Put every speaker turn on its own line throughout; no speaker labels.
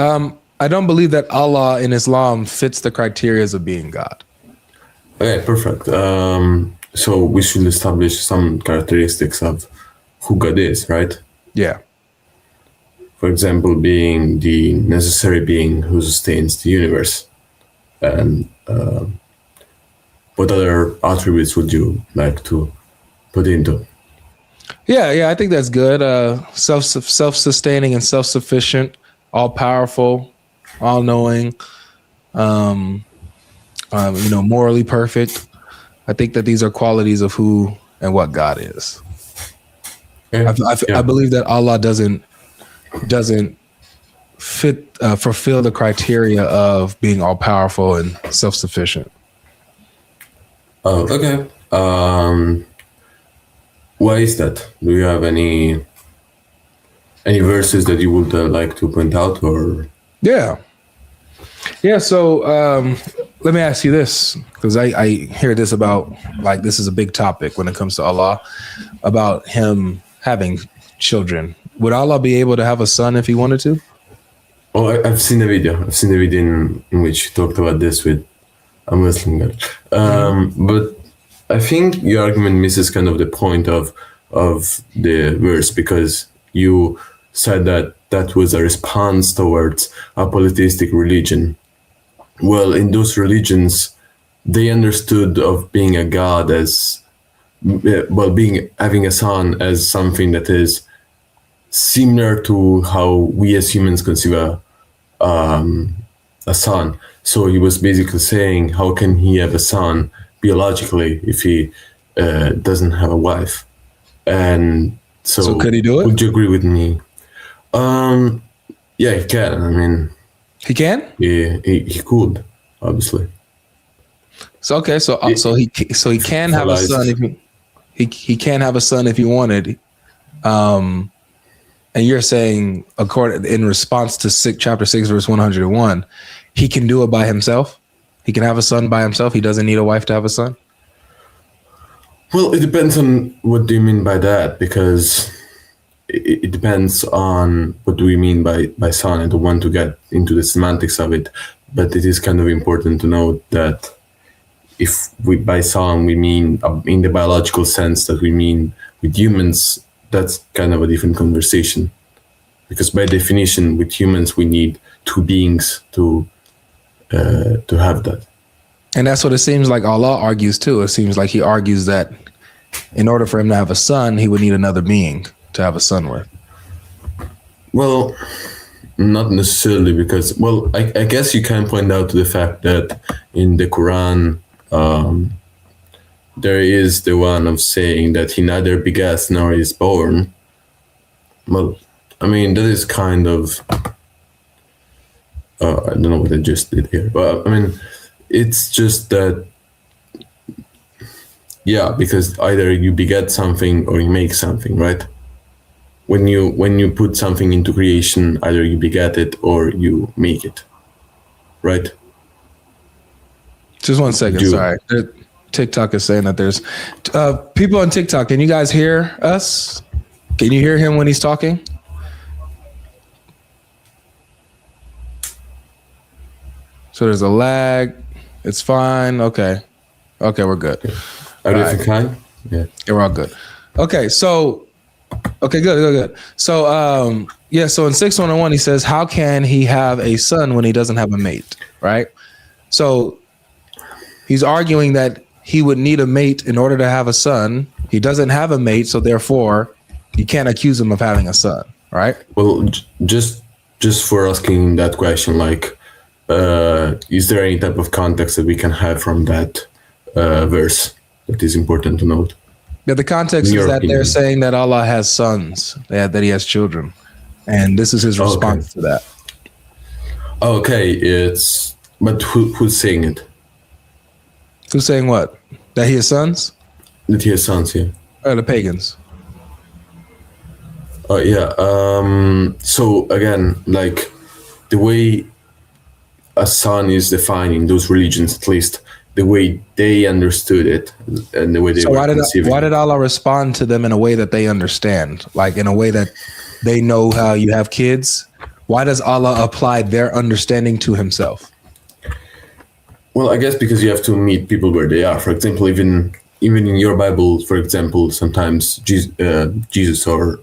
I don't believe that Allah in Islam fits the criteria of being God.
Okay, perfect. So we should establish some characteristics of who God is, right?
Yeah.
For example, being the necessary being who sustains the universe. And what other attributes would you like to put into?
Yeah, I think that's good. Self-sustaining and self-sufficient, all-powerful, all-knowing, morally perfect. I think that these are qualities of who and what God is.
Okay.
I believe that Allah doesn't fulfill the criteria of being all-powerful and self-sufficient.
Oh, okay. Why is that? Do you have any verses that you would like to point out, or?
Yeah. So let me ask you this, because I hear this about, like, this is a big topic when it comes to Allah, about him having children. Would Allah be able to have a son if he wanted to?
Oh, I've seen the video. I've seen the video in which you talked about this with a Muslim girl. But I think your argument misses kind of the point of the verse, because you said that was a response towards a polytheistic religion. Well, in those religions, they understood of being a god as, having a son as something that is similar to how we as humans conceive a son. So he was basically saying, how can he have a son biologically if he doesn't have a wife? And so
could he do it?
Would you agree with me? Yeah, he can. I mean,
he can.
He could, obviously.
So okay, so he can have a son if he can have a son if he wanted. And you're saying, in response to chapter 6, verse 101, he can do it by himself. He can have a son by himself. He doesn't need a wife to have a son.
Well, it depends on what do you mean by that, because it depends on what do we mean by son. I don't want to get into the semantics of it, but it is kind of important to note that if by son we mean in the biological sense that we mean with humans, that's kind of a different conversation, because by definition with humans we need two beings to have that.
And that's what it seems like Allah argues too. It seems like he argues that in order for him to have a son, he would need another being to have a son with.
Well, not necessarily, because, well, I guess you can point out to the fact that in the Quran, there is the one of saying that he neither begets nor is born. Well, I mean, that is kind of, I don't know what I just did here, but I mean, it's just that, yeah, because either you beget something or you make something, right? When you put something into creation, either you beget it or you make it, right?
Just 1 second, sorry. TikTok is saying that there's people on TikTok. Can you guys hear us? Can you hear him when he's talking? So there's a lag. It's fine. Okay, we're good.
Are you fine? Yeah,
we're all good. Okay, so good. So so in 6:101 he says, how can he have a son when he doesn't have a mate, right? So he's arguing that he would need a mate in order to have a son. He doesn't have a mate, so therefore you can't accuse him of having a son, right?
Well, just for asking that question, like, is there any type of context that we can have from that verse that is important to note?
Yeah, the context is that they're saying that Allah has sons, that he has children, and this is his response to that.
Okay, but who's saying it?
Who's saying what? That he has sons?
That he has sons, yeah.
The pagans.
Yeah. So again, like the way a son is defined in those religions, at least the way they understood it and the way they were conceiving it.
Why did Allah respond to them in a way that they understand? Like in a way that they know how you have kids. Why does Allah apply their understanding to himself?
Well, I guess because you have to meet people where they are. For example, even in your Bible, for example, sometimes Jesus will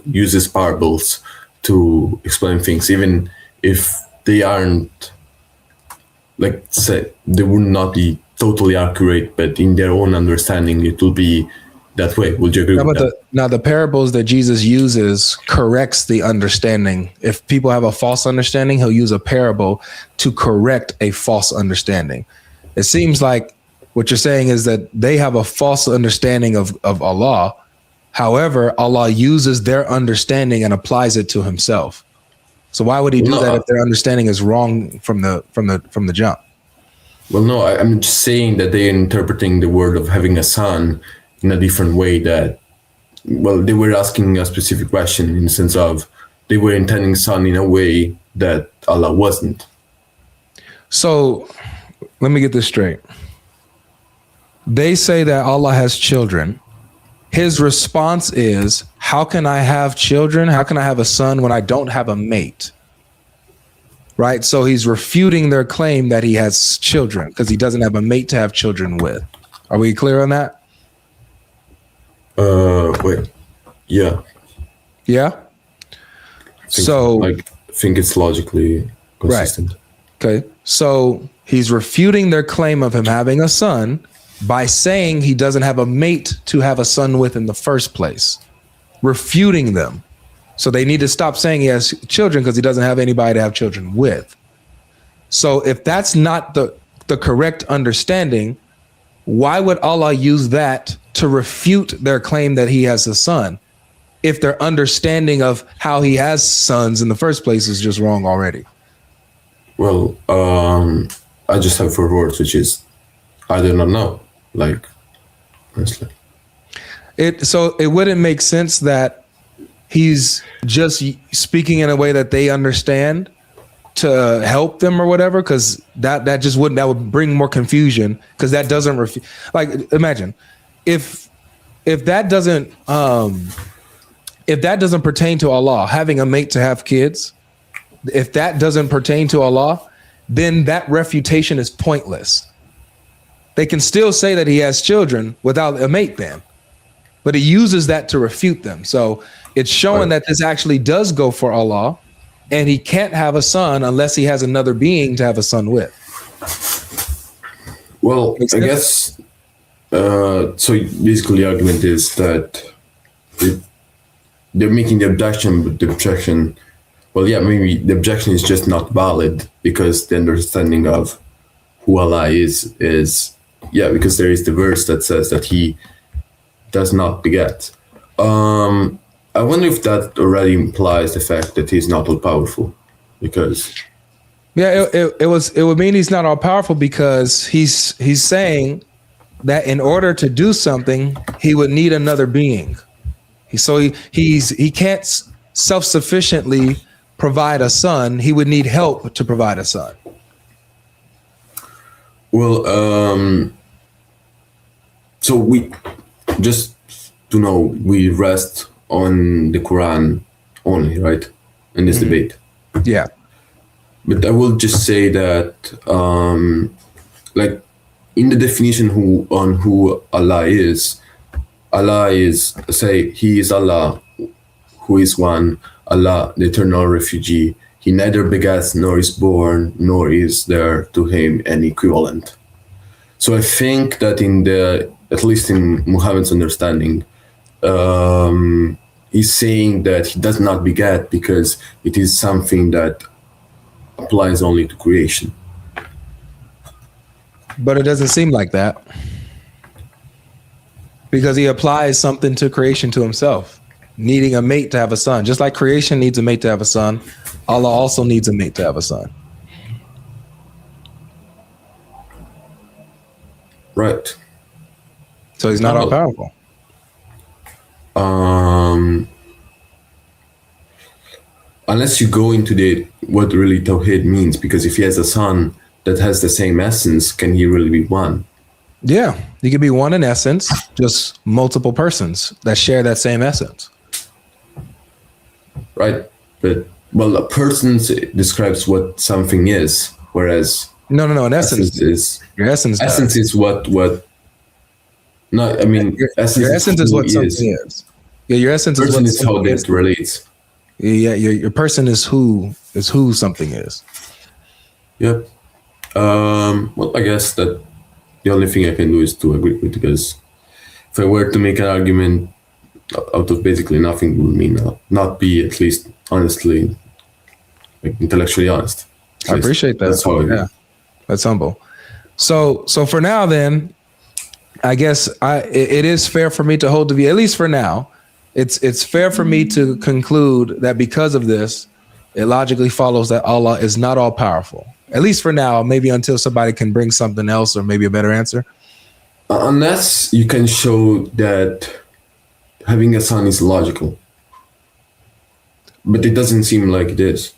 uses parables to explain things, even if they aren't, like, say, they would not be totally accurate, but in their own understanding, it will be that way. Would you agree with that?
Now, the parables that Jesus uses corrects the understanding. If people have a false understanding, he'll use a parable to correct a false understanding. It seems like what you're saying is that they have a false understanding of Allah. However, Allah uses their understanding and applies it to himself. So why would he do that if their understanding is wrong from the jump?
Well, no, I'm just saying that they're interpreting the word of having a son in a different way. That, well, they were asking a specific question in the sense of they were intending son in a way that Allah wasn't.
So let me get this straight. They say that Allah has children. His response is, how can I have children? How can I have a son when I don't have a mate? Right? So he's refuting their claim that he has children because he doesn't have a mate to have children with. Are we clear on that?
Wait. Yeah.
Yeah?
I think it's logically consistent.
Right. Okay. So he's refuting their claim of him having a son by saying he doesn't have a mate to have a son with in the first place, refuting them. So they need to stop saying he has children because he doesn't have anybody to have children with. So if that's not the correct understanding, why would Allah use that to refute their claim that he has a son if their understanding of how he has sons in the first place is just wrong already?
Well, I just have 4 words, which is, I do not know. Like, honestly.
So it wouldn't make sense that he's just speaking in a way that they understand to help them or whatever, because that would bring more confusion, because that doesn't like, imagine if that doesn't pertain to Allah, having a mate to have kids, if that doesn't pertain to Allah, then that refutation is pointless. They can still say that he has children without a mate then, but he uses that to refute them. So it's showing that this actually does go for Allah, and he can't have a son unless he has another being to have a son with.
Well, I guess, so basically the argument is that they're making the objection, but the objection, well, yeah, maybe the objection is just not valid because the understanding of who Allah is, yeah, because there is the verse that says that he does not beget. I wonder if that already implies the fact that he's not all powerful, because
it would mean he's not all powerful because he's saying that in order to do something, he would need another being. He can't self-sufficiently provide a son. He would need help to provide a son.
Well, so we just to know, we rest on the Quran only, right? In this debate.
Yeah. But
I will just say that, like, in the definition who Allah is, say, he is Allah, who is one, Allah, the eternal refugee. He neither begets nor is born, nor is there to him any equivalent. So I think that at least in Muhammad's understanding, he's saying that he does not beget because it is something that applies only to creation.
But it doesn't seem like that, because he applies something to creation to himself, needing a mate to have a son. Just like creation needs a mate to have a son, Allah also needs a mate to have a son.
Right.
So he's not all powerful.
Unless you go into what really Tawheed means, because if he has a son that has the same essence, can he really be one?
Yeah, he could be one in essence, just multiple persons that share that same essence.
Right, but well, a person describes what something is, whereas
No. In essence,
essence is
your essence does.
essence is what. No, I mean
Your essence is
who
what
he
something is. Yeah, your essence is
Person
what
is how
something
that
is.
relates.
Yeah, your person is who something is.
Yep. Well, I guess that the only thing I can do is to agree with, because if I were to make an argument out of basically nothing, it would mean not be at least honestly, like intellectually honest. At
I
least
appreciate that.
that's how I
Yeah,
view.
that's humble. So for now, then, I guess it is fair for me to hold the view, at least for now. It's fair for me to conclude that because of this, it logically follows that Allah is not all powerful. At least for now, maybe until somebody can bring something else or maybe a better answer.
Unless you can show that having a son is logical, but it doesn't seem like it is,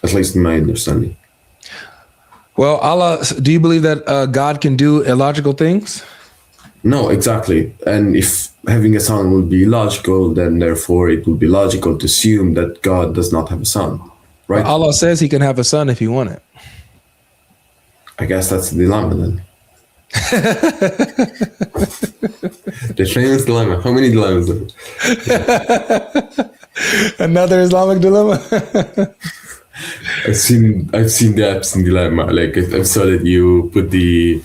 at least in my understanding.
Well, Allah, do you believe that God can do illogical things?
No, exactly. And if having a son would be illogical, then therefore it would be logical to assume that God does not have a son, right?
Allah says he can have a son if he wanted.
I guess that's the dilemma then. The famous dilemma. How many dilemmas are there?
Another Islamic dilemma.
I've seen the apps in dilemma. Like I saw that you put the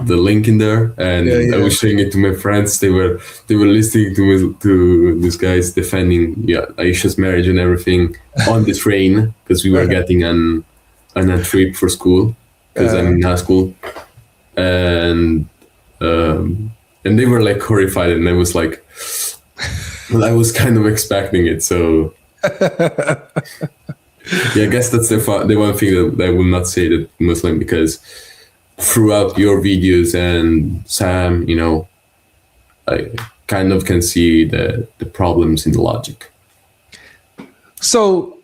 link in there, and I was showing it to my friends. They were listening to these guys defending Aisha's marriage and everything on the train, because we were getting on a trip for school, because I'm in high school, and they were like horrified, and I was like, well, I was kind of expecting it, so. Yeah, I guess that's the one thing that I will not say that Muslim, because throughout your videos and Sam, I kind of can see the problems in the logic.
So,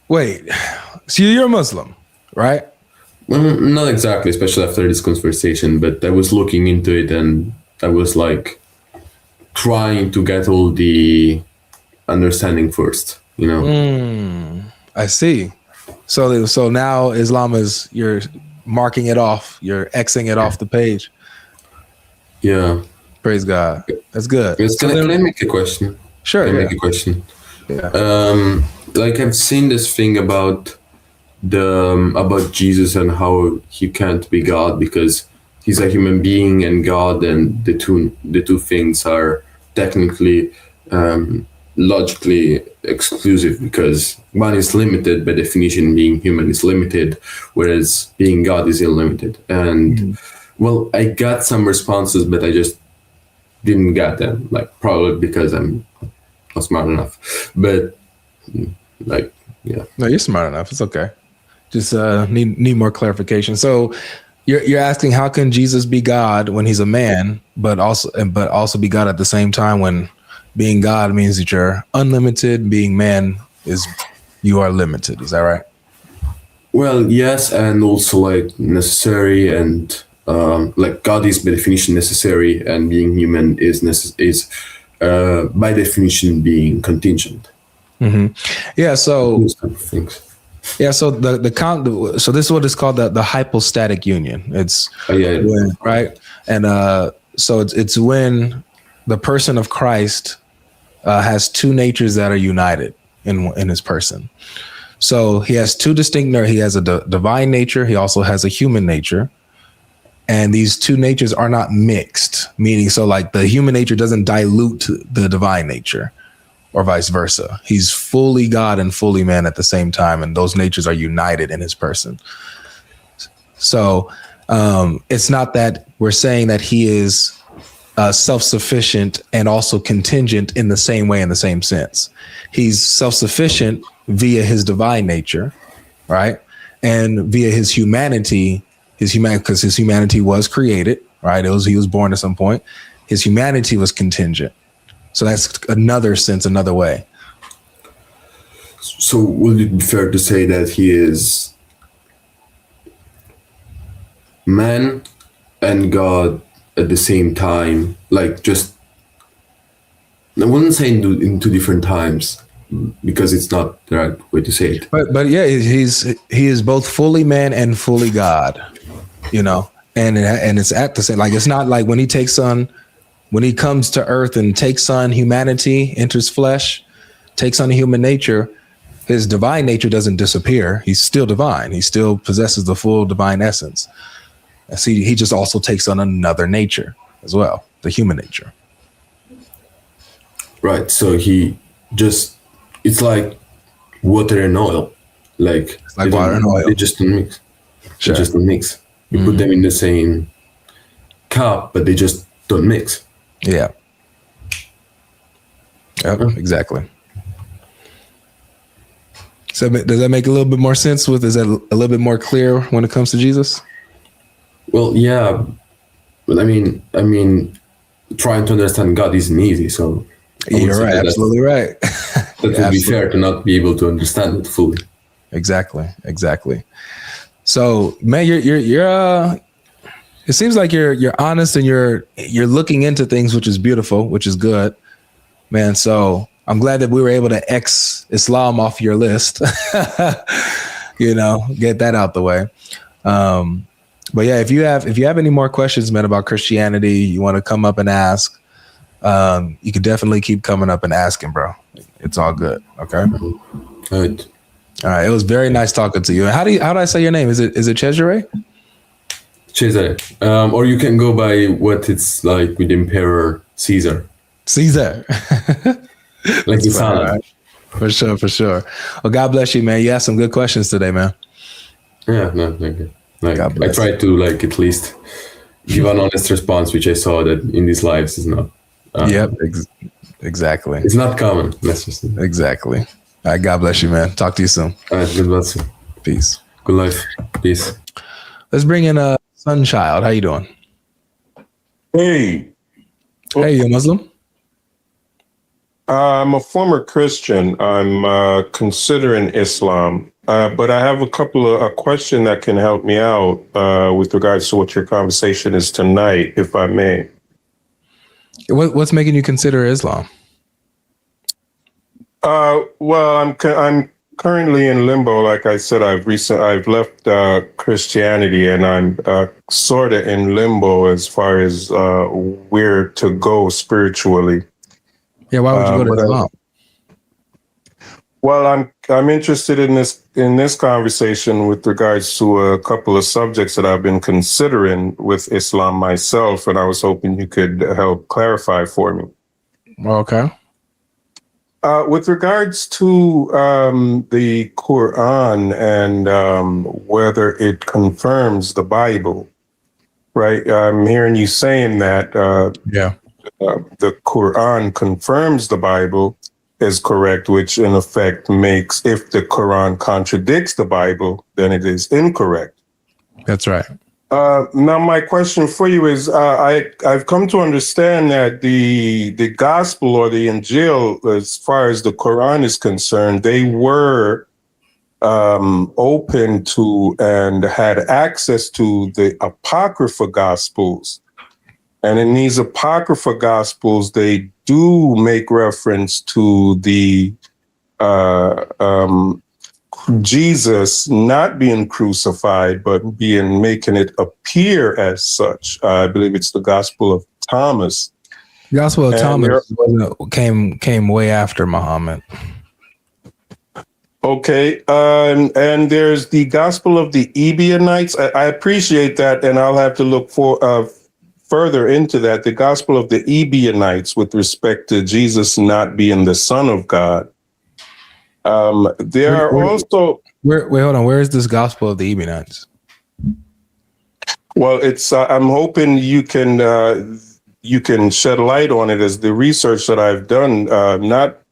wait. So you're a Muslim, right?
Well, not exactly, especially after this conversation, but I was looking into it, and I was like trying to get all the understanding first,
I see. So now Islam is, you're marking it off, you're Xing it off the page.
Yeah.
Praise God. That's good.
Can I make a question?
Sure.
Can I make a question?
Yeah.
Like I've seen this thing about Jesus and how he can't be God because he's a human being and God, and the two things are technically logically exclusive, because one is limited by definition. Being human is limited, whereas being God is unlimited. And well, I got some responses, but I just didn't get them, like probably because I'm not smart enough. But like, yeah.
No, you're smart enough. It's okay. Just need more clarification. So you're asking, how can Jesus be God when he's a man, but also be God at the same time, when being God means that you're unlimited, being man is you are limited. Is that right?
Well, yes, and also like necessary, and like God is by definition necessary, and being human is by definition being contingent.
Mm-hmm. Yeah. So
those type of things.
Yeah, so so this is what is called the hypostatic union. It's when, right, and so it's when the person of Christ has two natures that are united in his person. So he has two distinct. He has a divine nature. He also has a human nature, and these two natures are not mixed. Meaning, so like the human nature doesn't dilute the divine nature, or vice versa. He's fully God and fully man at the same time, and those natures are united in his person. So it's not that we're saying that he is self-sufficient and also contingent in the same way, in the same sense. He's self-sufficient via his divine nature, right? And via his humanity, because his humanity was created, right? He was born at some point. His humanity was contingent. So that's another sense, another way.
So would it be fair to say that he is man and God at the same time? Like, just, I wouldn't say in two different times, because it's not the right way to say it.
But yeah, he is both fully man and fully God, you know, and it's at the same, like, it's not like when he comes to earth and takes on humanity, enters flesh, takes on a human nature, his divine nature doesn't disappear. He's still divine. He still possesses the full divine essence. See, he just also takes on another nature as well, the human nature.
Right. So it's like water and oil. Like
water and oil.
They just don't mix.
Sure.
They just don't mix. You put them in the same cup, but they just don't mix.
Yeah. Yep, exactly. So does that make a little bit more sense? Is that a little bit more clear when it comes to Jesus?
Well, yeah, but I mean, trying to understand God isn't easy. So
you're right, absolutely right.
That would be fair to not be able to understand it fully.
Exactly. So, man, you're it seems like you're honest and you're looking into things, which is beautiful, which is good, man. So I'm glad that we were able to X Islam off your list, you know, get that out the way. But yeah, if you have any more questions, man, about Christianity, you want to come up and ask, you can definitely keep coming up and asking, bro. It's all good. Okay.
Good.
All right. It was very nice talking to you. How do I say your name? Is it Cesare?
Cesare. Or you can go by what it's like with Emperor Caesar.
Caesar.
Like the salad.
Right? For sure. Well, God bless you, man. You asked some good questions today, man.
Yeah, no, thank you. Like, I tried to at least give an honest response, which I saw that in these lives is not.
Yep, exactly.
It's not common. Let's just say.
Exactly. All right, God bless you, man. Talk to you soon.
All right, good bless you.
Peace.
Good life. Peace.
Let's bring in a Sunchild. How you doing?
Hey,
you a Muslim?
I'm a former Christian. I'm considering Islam, but I have a question that can help me out with regards to what your conversation is tonight, if I may.
What's making you consider Islam?
Well, I'm currently in limbo. Like I said, I've left Christianity, and I'm sort of in limbo as far as where to go spiritually.
Yeah, why would you go to Islam?
Well, I'm interested in this conversation with regards to a couple of subjects that I've been considering with Islam myself, and I was hoping you could help clarify for me.
Okay.
With regards to the Quran and whether it confirms the Bible, right? I'm hearing you saying that the Quran confirms the Bible is correct, which in effect makes, if the Quran contradicts the Bible, then it is incorrect.
That's right.
Now, my question for you is, I've come to understand that the gospel or the Injil, as far as the Quran is concerned, they were open to and had access to the Apocryphal Gospels. And in these Apocryphal Gospels, they do make reference to the Jesus not being crucified, but making it appear as such. I believe it's the Gospel of Thomas.
The Gospel of Thomas came way after Muhammad.
Okay, and there's the Gospel of the Ebionites. I appreciate that, and I'll have to look for further into that. The Gospel of the Ebionites, with respect to Jesus not being the Son of God. There are also.
Wait, hold on. Where is this Gospel of the Ebionites?
Well, it's. I'm hoping you can shed light on it, as the research that I've done. Not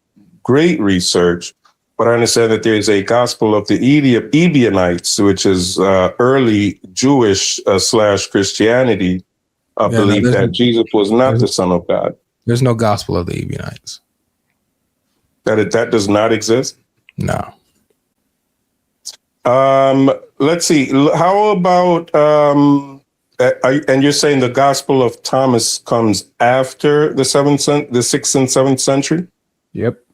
great research, but I understand that there's a Gospel of the Ebionites, which is early Jewish / Christianity. I believe that Jesus was not the Son of God.
There's no Gospel of the Ebionites.
That does not exist?
No.
Let's see. How about, and you're saying the Gospel of Thomas comes after the 6th and 7th century?
Yep.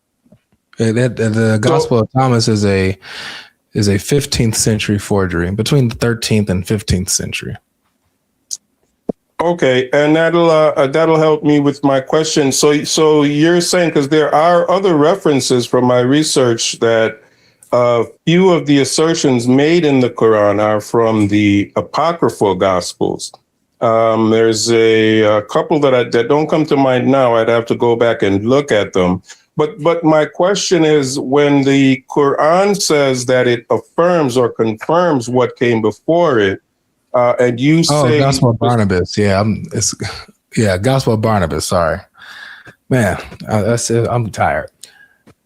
The Gospel of Thomas is a 15th century forgery, between the 13th and 15th century.
Okay, and that'll help me with my question. So you're saying, because there are other references from my research that few of the assertions made in the Quran are from the Apocryphal Gospels. There's a couple that don't come to mind now. I'd have to go back and look at them. But my question is, when the Quran says that it affirms or confirms what came before it, and you say
Gospel of Barnabas, Gospel of Barnabas. Sorry, man, I'm tired.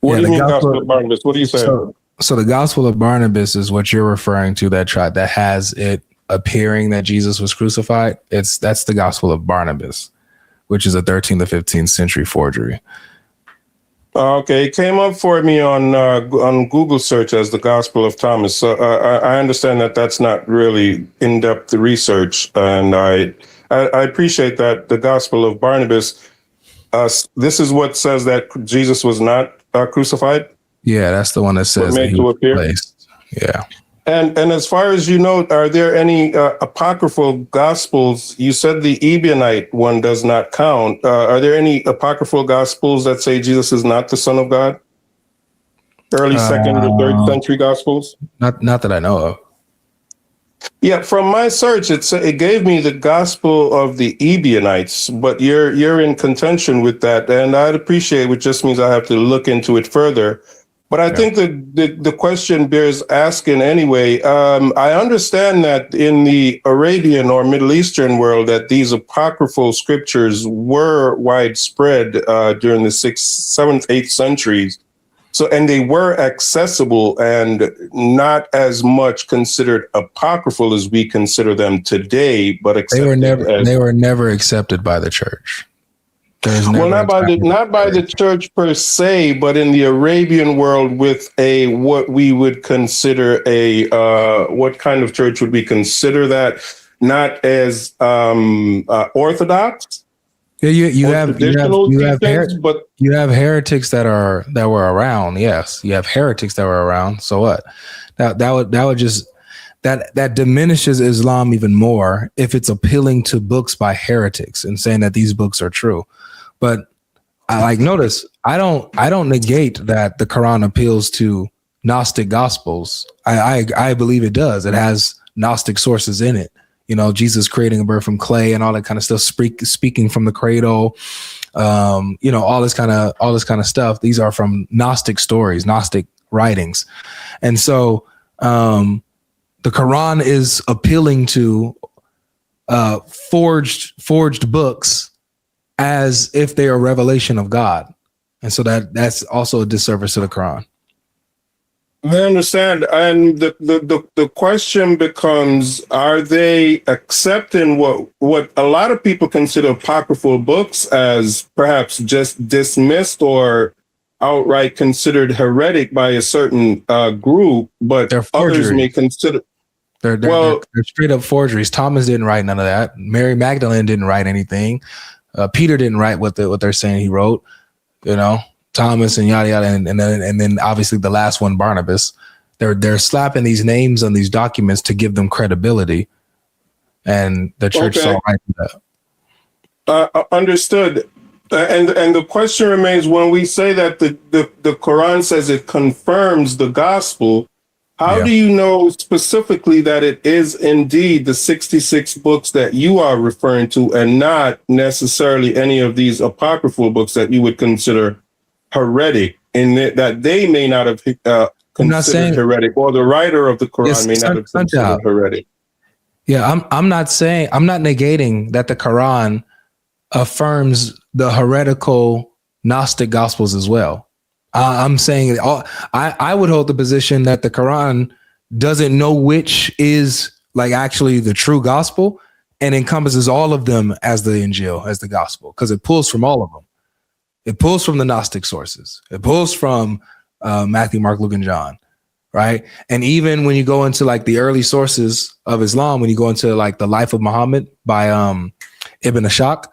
What do you mean, Gospel of Barnabas? What are you saying?
So the Gospel of Barnabas is what you're referring to. That has it appearing that Jesus was crucified. That's the Gospel of Barnabas, which is a 13th to 15th century forgery.
Okay, it came up for me on Google search as the Gospel of Thomas. So I understand that that's not really in-depth research, and I appreciate that. The Gospel of Barnabas, this is what says that Jesus was not crucified.
Yeah, that's the one that says
made to appear.
Placed. Yeah.
And as far as you know, are there any apocryphal gospels? You said the Ebionite one does not count. Are there any apocryphal gospels that say Jesus is not the Son of God? Early second or third century gospels?
Not that I know of.
Yeah, from my search, it gave me the Gospel of the Ebionites, but you're in contention with that, and I'd appreciate it, which just means I have to look into it further. But I think the question bears asking anyway. I understand that in the Arabian or Middle Eastern world that these apocryphal scriptures were widespread during the 6th, 7th, 8th centuries. So, and they were accessible and not as much considered apocryphal as we consider them today, but
they were never accepted by the church.
Well, not by the church per se, but in the Arabian world, with what we would consider what kind of church would we consider that? Not as orthodox.
Yeah, you have heretics that were around. Yes, you have heretics that were around. So what? That diminishes Islam even more if it's appealing to books by heretics and saying that these books are true. But notice, I don't negate that the Quran appeals to Gnostic gospels. I believe it does. It has Gnostic sources in it. You know, Jesus creating a bird from clay and all that kind of stuff, speaking from the cradle, all this kind of stuff. These are from Gnostic stories, Gnostic writings. And so the Quran is appealing to forged books as if they are a revelation of God. And so that's also a disservice to the Quran.
I understand. And the question becomes, are they accepting what a lot of people consider apocryphal books as perhaps just dismissed or outright considered heretic by a certain group, but others may consider...
They're straight up forgeries. Thomas didn't write none of that. Mary Magdalene didn't write anything. Peter didn't write what they're saying he wrote, Thomas and yada yada, and then obviously the last one, Barnabas. They're slapping these names on these documents to give them credibility, and the church saw right through
that. Understood. And the question remains: when we say that the Quran says it confirms the gospel, how do you know specifically that it is indeed the 66 books that you are referring to and not necessarily any of these apocryphal books that you would consider heretic, in that they may not have considered heretic, or the writer of the Quran may not have considered heretic?
Yeah, I'm not negating that the Quran affirms the heretical Gnostic gospels as well. I'm saying I would hold the position that the Quran doesn't know which is actually the true gospel and encompasses all of them as the Injil, as the gospel, because it pulls from all of them. It pulls from the Gnostic sources. It pulls from Matthew, Mark, Luke, and John, right? And even when you go into the early sources of Islam, when you go into the Life of Muhammad by Ibn Ashaq,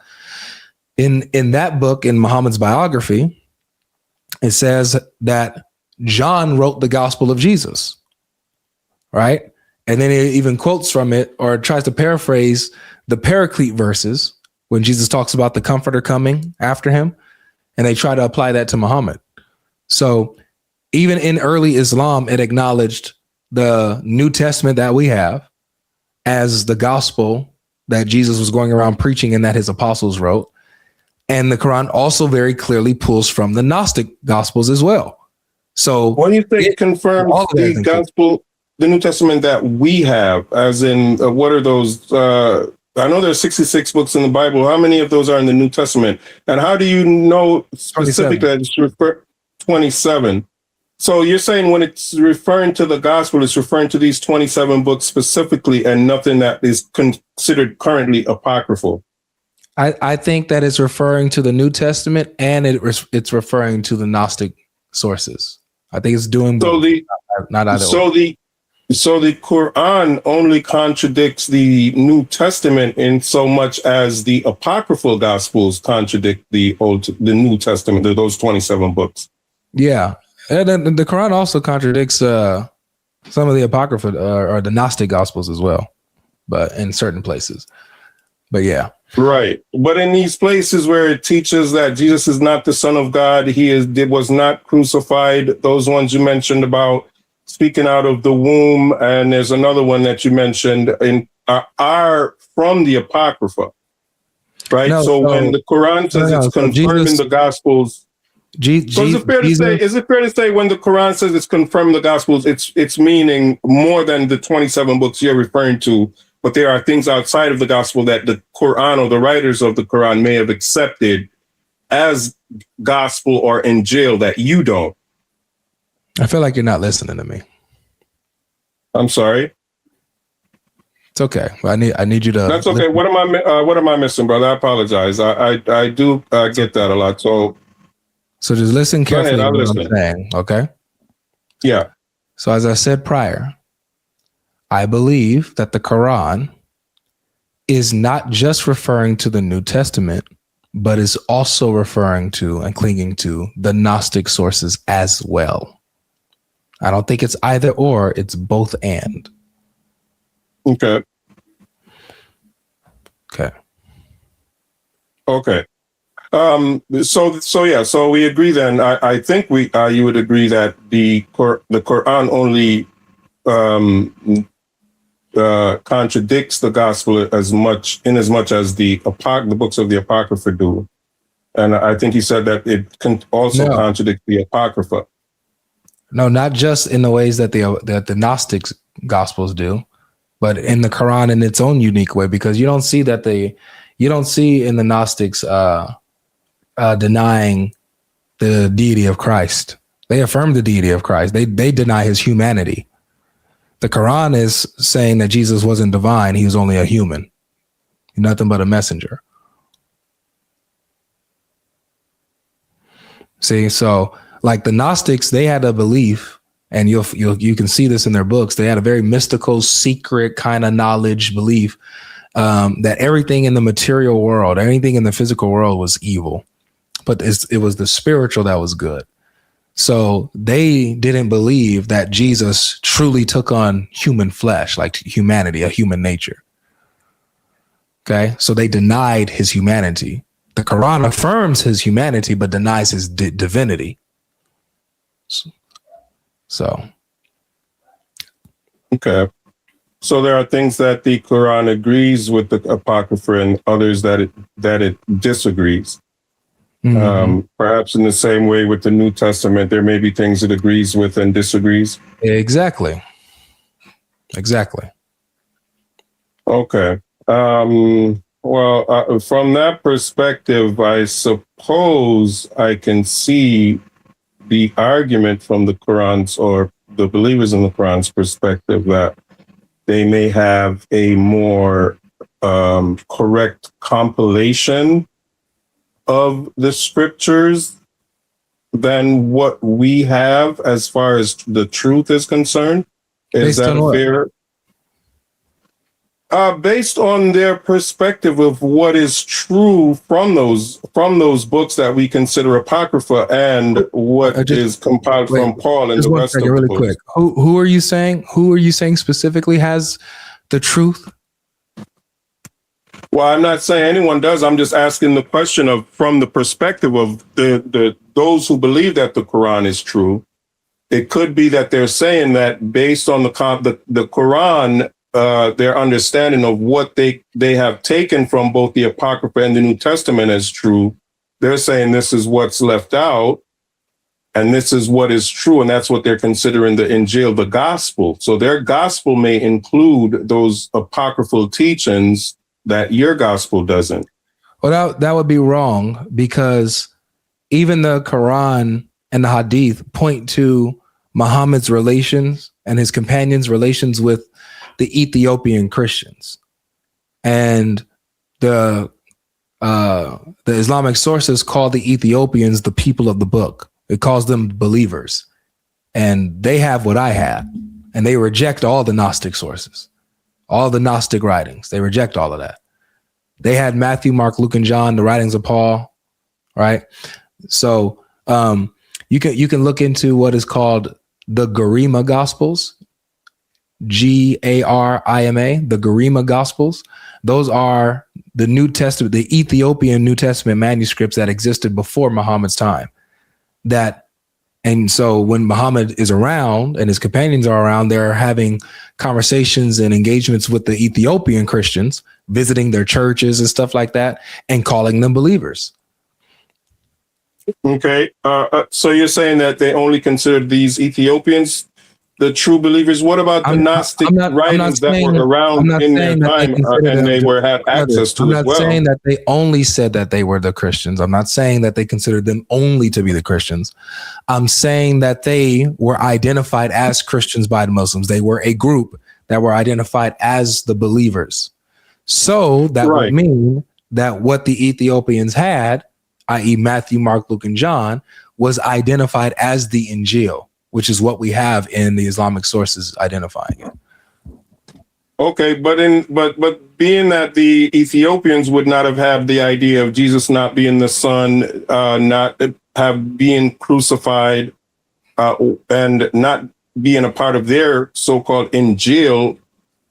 in that book, in Muhammad's biography, it says that John wrote the gospel of Jesus, right? And then it even quotes from it or tries to paraphrase the Paraclete verses when Jesus talks about the comforter coming after him, and they try to apply that to Muhammad. So even in early Islam, it acknowledged the New Testament that we have as the gospel that Jesus was going around preaching and that his apostles wrote. And the Quran also very clearly pulls from the Gnostic gospels as well. So
when you say it confirms the gospel, the New Testament that we have, as in what are those? I know there's 66 books in the Bible. How many of those are in the New Testament? And how do you know specifically that it's 27? So you're saying when it's referring to the gospel, it's referring to these 27 books specifically and nothing that is considered currently apocryphal?
I think that it's referring to the New Testament and it's referring to the Gnostic sources. I think it's doing both, not either.
So the Quran only contradicts the New Testament in so much as the apocryphal gospels contradict the New Testament, those 27 books.
Yeah. And then the Quran also contradicts some of the Apocrypha or the Gnostic Gospels as well, but in certain places. But yeah.
Right. But in these places where it teaches that Jesus is not the Son of God, was not crucified, those ones you mentioned about speaking out of the womb, and there's another one that you mentioned are from the Apocrypha. Right? So when the Quran says it's confirming the Gospels, is it fair to say when the Quran says it's confirming the Gospels, it's meaning more than the 27 books you're referring to, but there are things outside of the Gospel that the Quran or the writers of the Quran may have accepted as Gospel or Injil that you don't?
I feel like you're not listening to me.
I'm sorry.
It's okay. I need you to.
That's okay. What am I missing, brother? I apologize. I do get that a lot.
So just listen carefully to what I'm saying, okay?
Yeah.
So as I said prior, I believe that the Quran is not just referring to the New Testament, but is also referring to and clinging to the Gnostic sources as well. I don't think it's either or, it's both and.
Okay. So we agree then. I think you would agree that the Quran only contradicts the gospel as much as the books of the Apocrypha do. And I think he said that it can also contradict the Apocrypha.
No, not just in the ways that the Gnostic gospels do, but in the Quran in its own unique way, because you don't see in the Gnostics denying the deity of Christ. They affirm the deity of Christ. They deny his humanity. The Quran is saying that Jesus wasn't divine. He was only a human, nothing but a messenger. See, so like the Gnostics, they had a belief, and you can see this in their books. They had a very mystical, secret kind of knowledge belief that everything in the material world, anything in the physical world was evil, but it was the spiritual that was good. So they didn't believe that Jesus truly took on human flesh, like humanity, a human nature. Okay, so they denied his humanity. The Quran affirms his humanity, but denies his divinity. So.
Okay. So there are things that the Quran agrees with the Apocrypha and others that it disagrees. Mm-hmm. Perhaps in the same way with the New Testament, there may be things it agrees with and disagrees.
Exactly.
Okay. Well, from that perspective, I suppose I can see the argument from the Quran's or the believers in the Quran's perspective that they may have a more correct compilation of the scriptures than what we have as far as the truth is concerned. Is that fair? Based on their perspective of what is true from those books that we consider apocrypha and what is compiled from Paul and
just
the
one
rest
second,
of the
really
books.
quick. Who are you saying? Who are you saying specifically has the truth?
Well, I'm not saying anyone does. I'm just asking the question of from the perspective of the those who believe that the Quran is true. It could be that they're saying that based on the Quran, their understanding of what they have taken from both the Apocrypha and the New Testament as true, they're saying this is what's left out, and this is what is true, and that's what they're considering the Injil, the gospel. So their gospel may include those apocryphal teachings that your gospel doesn't.
Well, that would be wrong, because even the Quran and the Hadith point to Muhammad's relations and his companions' relations with the Ethiopian Christians, and the Islamic sources call the Ethiopians the people of the book. It calls them believers, and they have what I have, and they reject all the Gnostic sources, all the Gnostic writings. They reject all of that. They had Matthew, Mark, Luke, and John, the writings of Paul, right? So you can look into what is called the Garima Gospels, Garima, the Garima Gospels. Those are the New Testament, the Ethiopian New Testament manuscripts that existed before Muhammad's time. And so when Muhammad is around and his companions are around, they're having conversations and engagements with the Ethiopian Christians, visiting their churches and stuff like that, and calling them believers.
Okay. So you're saying that they only considered these Ethiopians the true believers? What about the Gnostic writings that were around in their time and they had access to as well?
I'm not saying that they only said that they were the Christians. I'm not saying that they considered them only to be the Christians. I'm saying that they were identified as Christians by the Muslims. They were a group that were identified as the believers. So that would mean that what the Ethiopians had, i.e. Matthew, Mark, Luke, and John, was identified as the Injil, which is what we have in the Islamic sources identifying it.
Okay, but being that the Ethiopians would not have had the idea of Jesus not being the Son, not have being crucified, and not being a part of their so-called Injil,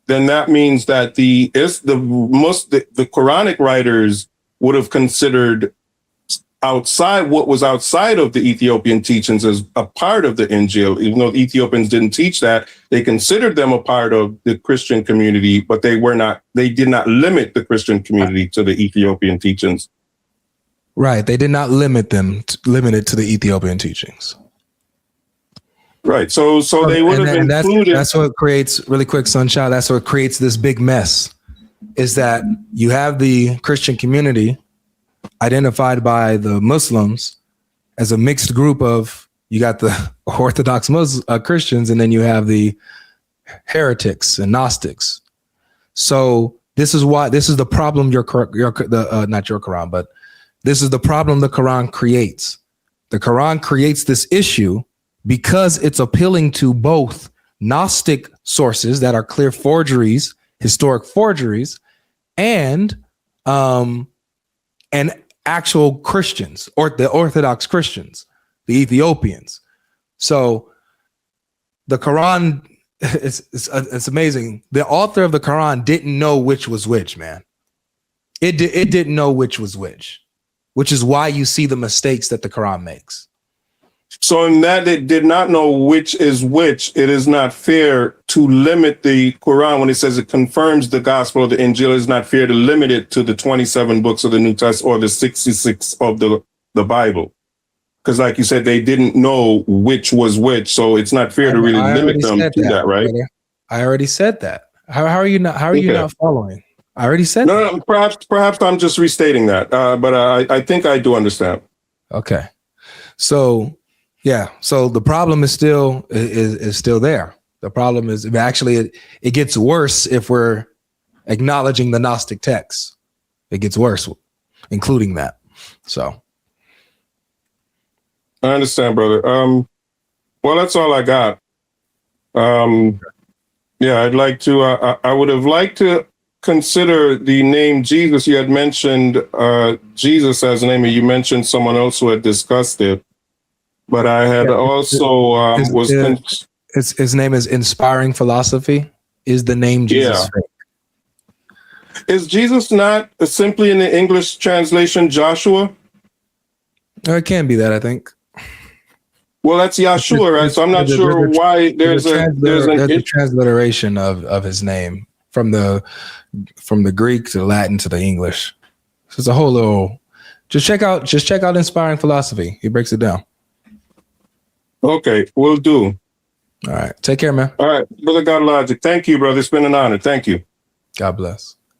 then that means that the Quranic writers would have considered what was outside of the Ethiopian teachings as a part of the Injil. Even though the Ethiopians didn't teach that, they considered them a part of the Christian community, but they did not limit the Christian community to the Ethiopian teachings.
Right. They did not limit it to the Ethiopian teachings.
Right. So they would have included.
That's what creates, really quick, Sunshine. That's what creates this big mess, is that you have the Christian community identified by the Muslims as a mixed group of, you got the Orthodox Christians, and then you have the heretics and Gnostics. So this is the problem not your Quran, but this is the problem the Quran creates. The Quran creates this issue because it's appealing to both Gnostic sources that are clear forgeries, historic forgeries, and actual Christians, or the Orthodox Christians, the Ethiopians. So the Quran, it's amazing. The author of the Quran didn't know which was which, man. It didn't know which was which is why you see the mistakes that the Quran makes.
So in that it did not know which is which, it is not fair to limit the Quran when it says it confirms the gospel of the Injil. It's not fair to limit it to the 27 books of the New Testament or the 66 of the Bible. Because like you said, they didn't know which was which. So it's not fair to really limit them to that, right?
Brother. I already said that. How are you not following? I already said that.
No, perhaps I'm just restating that. But I think I do understand.
Okay. So yeah, so the problem is still there. The problem is actually it gets worse if we're acknowledging the Gnostic texts. It gets worse, including that. So
I understand, brother. Well, that's all I got. Yeah, I'd like to. I would have liked to consider the name Jesus. You had mentioned Jesus as a name, and you mentioned someone else who had discussed it. But I had also
his name is Inspiring Philosophy. Is the name Jesus fake?
Is Jesus not simply in the English translation Joshua?
It can be that, I think.
Well, that's Yahshua, right? So I'm not sure why there's a
transliteration of his name from the Greek to the Latin to the English. So it's a whole little. Just check out Inspiring Philosophy. He breaks it down.
Okay, will do.
All right, take care, man.
All right, brother GodLogic. Thank you, brother. It's been an honor. Thank you.
God bless.